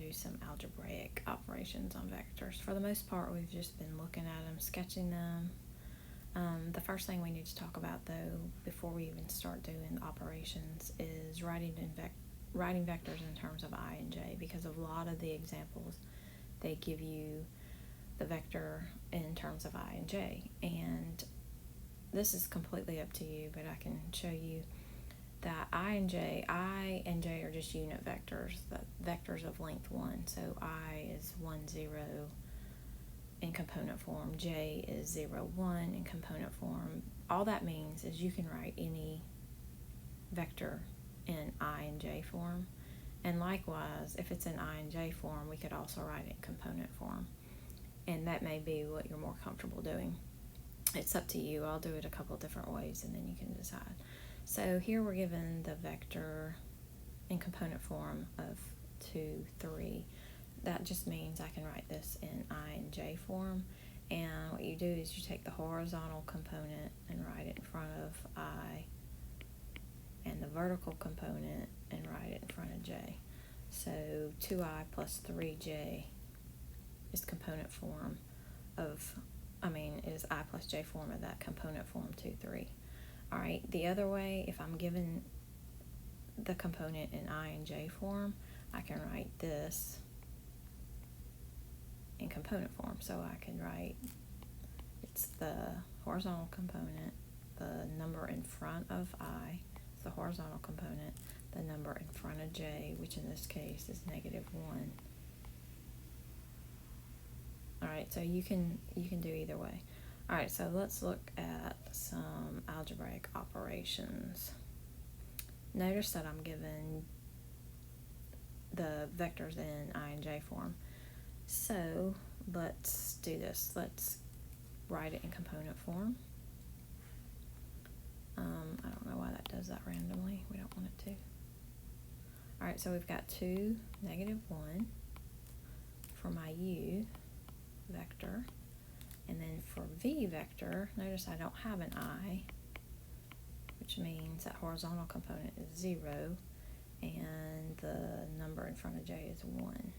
do some algebraic operations on vectors. For the most part, we've just been looking at them, sketching them. The first thing we need to talk about, though, before we even start doing operations, is writing vectors in terms of I and j, because a lot of the examples, they give you the vector in terms of I and j. And this is completely up to you, but I can show you that I and j are just unit vectors, the vectors of length 1. So I is 1, 0 in component form, j is 0, 1 in component form. All that means is you can write any vector in I and j form. And likewise, if it's in I and j form, we could also write it in component form. And that may be what you're more comfortable doing. It's up to you. I'll do it a couple different ways and then you can decide. So here we're given the vector in component form of 2, 3. That just means I can write this in I and j form. And what you do is you take the horizontal component and write it in front of I, and the vertical component and write it in front of j. So 2i plus 3j is component form is I plus j form of that component form 2, 3. All right, the other way, if I'm given the component in I and j form, I can write this in component form. So I can write, it's the horizontal component, the number in front of I, it's the horizontal component, the number in front of j, which in this case is -1. All right, so you can do either way. All right, so let's look at some algebraic operations. Notice that I'm given the vectors in I and j form. So let's do this. Let's write it in component form. I don't know why that does that randomly. We don't want it to. All right, so we've got 2, -1 for my u vector. And then for v vector, notice I don't have an I, which means that horizontal component is 0, and the number in front of j is 1.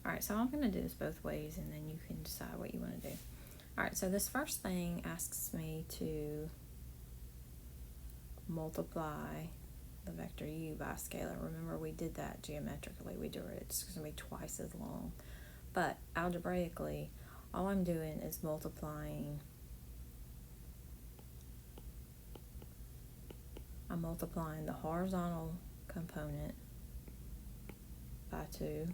Alright, so I'm going to do this both ways, and then you can decide what you want to do. Alright, so this first thing asks me to multiply the vector u by a scalar. Remember, we did that geometrically. It's going to be twice as long. But algebraically, all I'm doing is multiplying. I'm multiplying the horizontal component by 2,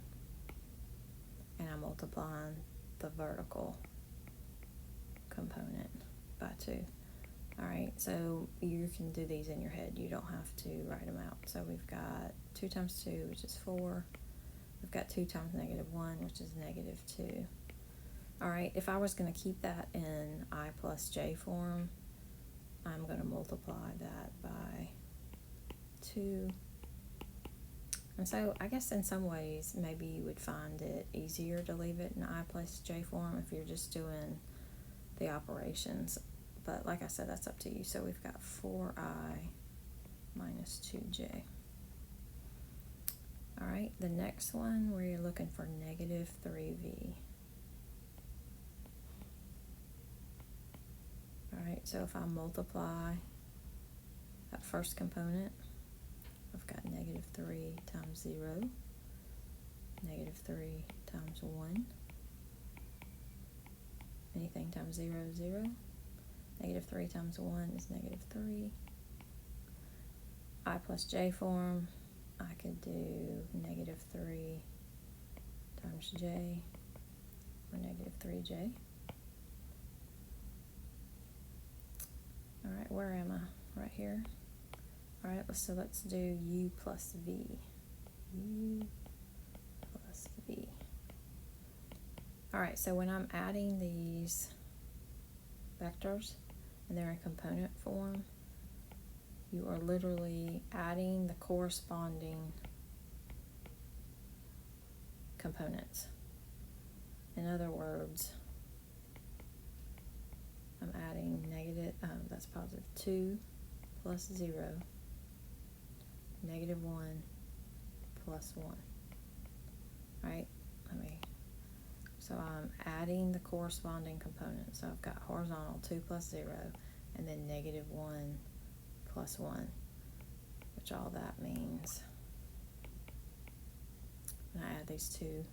and I'm multiplying the vertical component by 2. Alright, so you can do these in your head. You don't have to write them out. So we've got 2 times 2, which is 4. We've got 2 times -1, which is -2. Alright, if I was going to keep that in I plus j form, I'm going to multiply that by 2. And so I guess in some ways maybe you would find it easier to leave it in I plus j form if you're just doing the operations. But like I said, that's up to you. So we've got 4i minus 2j. Alright, the next one, we're looking for -3v. Alright, so if I multiply that first component, I've got -3 times 0, -3 times 1. Anything times 0 is 0. -3 times 1 is -3. I plus j form, I could do -3 times j, or -3j. Alright, where am I? Right here. Alright, so let's do u plus v. U plus v. Alright, so when I'm adding these vectors, and they're in component form, you are literally adding the corresponding components. In other words, I'm adding that's positive 2 plus 0, -1 plus 1. So I'm adding the corresponding components. So I've got horizontal 2 plus 0, and then negative 1 plus 1, which all that means, when I add these two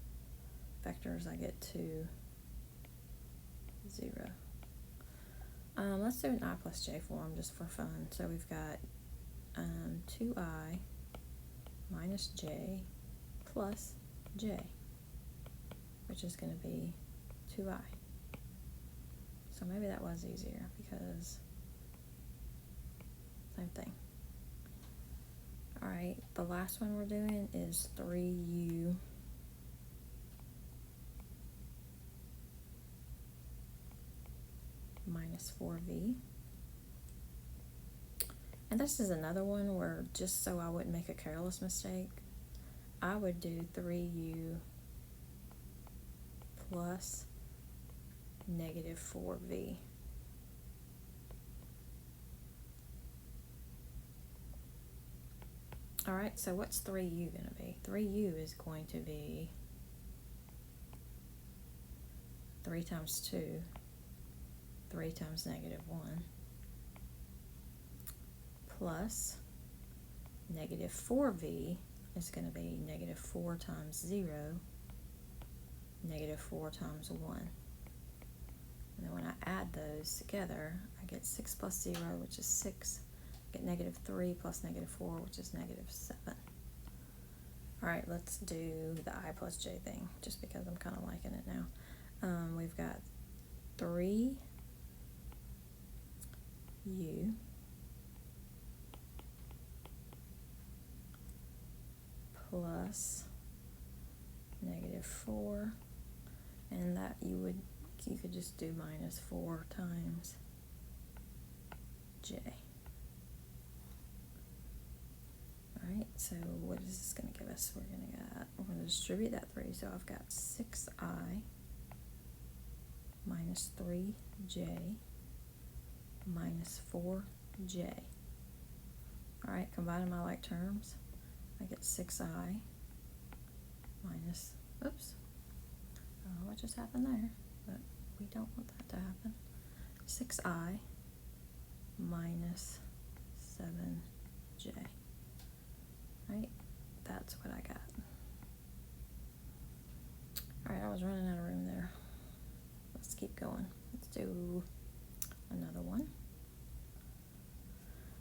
vectors, I get 2, 0. Let's do an I plus j form just for fun. So we've got 2i minus j plus j, which is going to be 2i. So maybe that was easier because same thing. Alright, the last one we're doing is 3u minus 4v. And this is another one where, just so I wouldn't make a careless mistake, I would do 3u plus negative 4v. Alright, so what's 3u going to be? 3u is going to be 3 times 2, 3 times negative 1, plus negative 4v is going to be negative 4 times 0, negative 4 times 1. And then when I add those together, I get 6 plus 0, which is 6. I get negative 3 plus negative 4, which is negative 7. Alright, let's do the I plus j thing, just because I'm kind of liking it now. We've got 3u plus negative 4, and that you could just do minus 4 times j. Alright, so what is this going to give us? We're going to distribute that 3, so I've got 6i minus 3j minus 4j. Alright, combining my like terms, I get 6i minus, oops, I don't know what just happened there, but we don't want that to happen. 6i minus 7j. Right, that's what I got. Alright, I was running out of room there. Let's keep going. Let's do another one.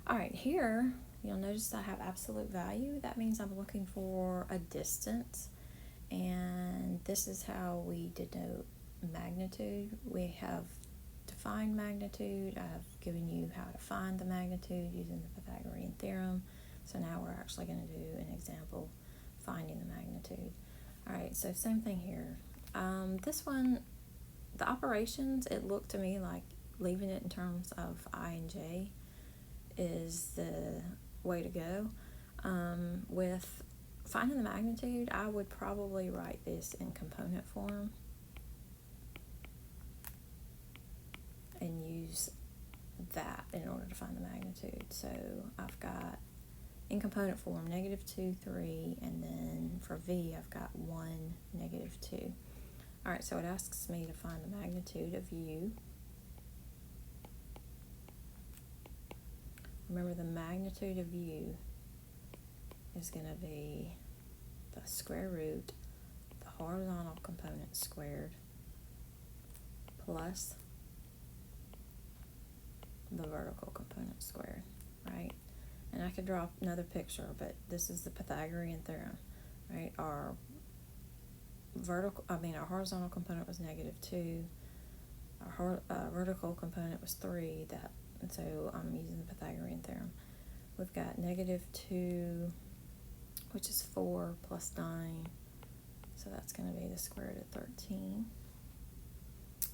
Alright, here you'll notice I have absolute value. That means I'm looking for a distance, and this is how we denote magnitude. We have defined magnitude. I've given you how to find the magnitude using the Pythagorean theorem. So now we're actually going to do an example finding the magnitude. Alright, so same thing here. This one, the operations, it looked to me like leaving it in terms of I and j is the way to go. With finding the magnitude, I would probably write this in component form and use that in order to find the magnitude. So I've got in component form negative 2, 3, and then for v I've got 1, negative 2. Alright, so it asks me to find the magnitude of u. Remember, the magnitude of u is going to be the square root, the horizontal component squared, plus the vertical component squared, right? And I could draw another picture, but this is the Pythagorean theorem, right? Our horizontal component was negative 2. Our vertical component was 3. And so I'm using the Pythagorean theorem. We've got negative 2, which is 4 plus 9. So that's going to be the square root of 13.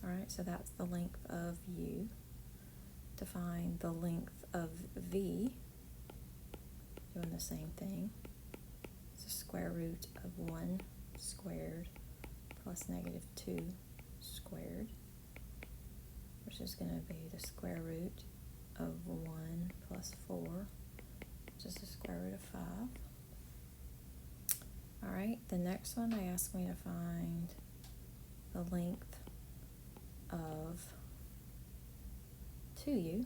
Alright, so that's the length of u. To find the length of v, doing the same thing. It's the square root of 1 squared plus negative 2 squared, which is going to be the square root of 1 plus 4, which is the square root of 5. Alright, the next one they asked me to find the length of 2u.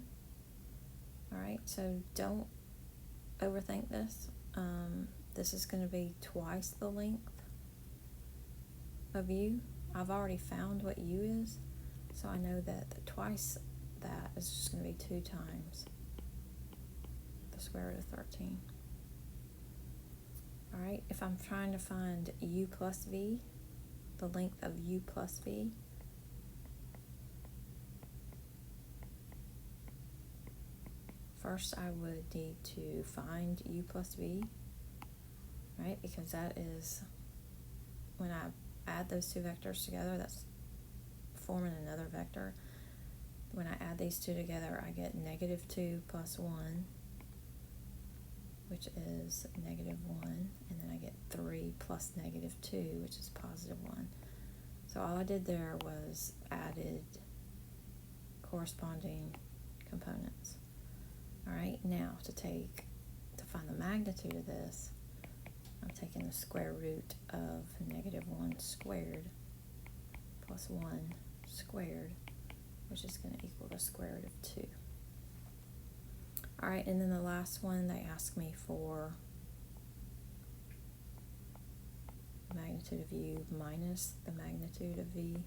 Alright, so don't overthink this. This is going to be twice the length of u. I've already found what u is, so I know that twice that is just going to be 2 times the square root of 13. Alright, if I'm trying to find u plus v, the length of u plus v, first I would need to find u plus v, right? Because that is, when I add those two vectors together, that's forming another vector. When I add these two together, I get negative 2 plus 1, which is negative 1, and then I get 3 plus negative 2, which is positive 1. So all I did there was added corresponding components. Alright, now to find the magnitude of this, I'm taking the square root of negative 1 squared plus 1 squared, which is going to equal the square root of 2. Alright, and then the last one, they ask me for magnitude of u minus the magnitude of v.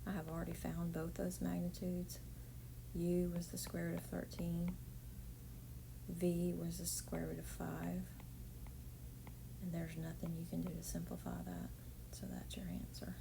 I have already found both those magnitudes. U was the square root of 13. V was the square root of 5. And there's nothing you can do to simplify that. So that's your answer.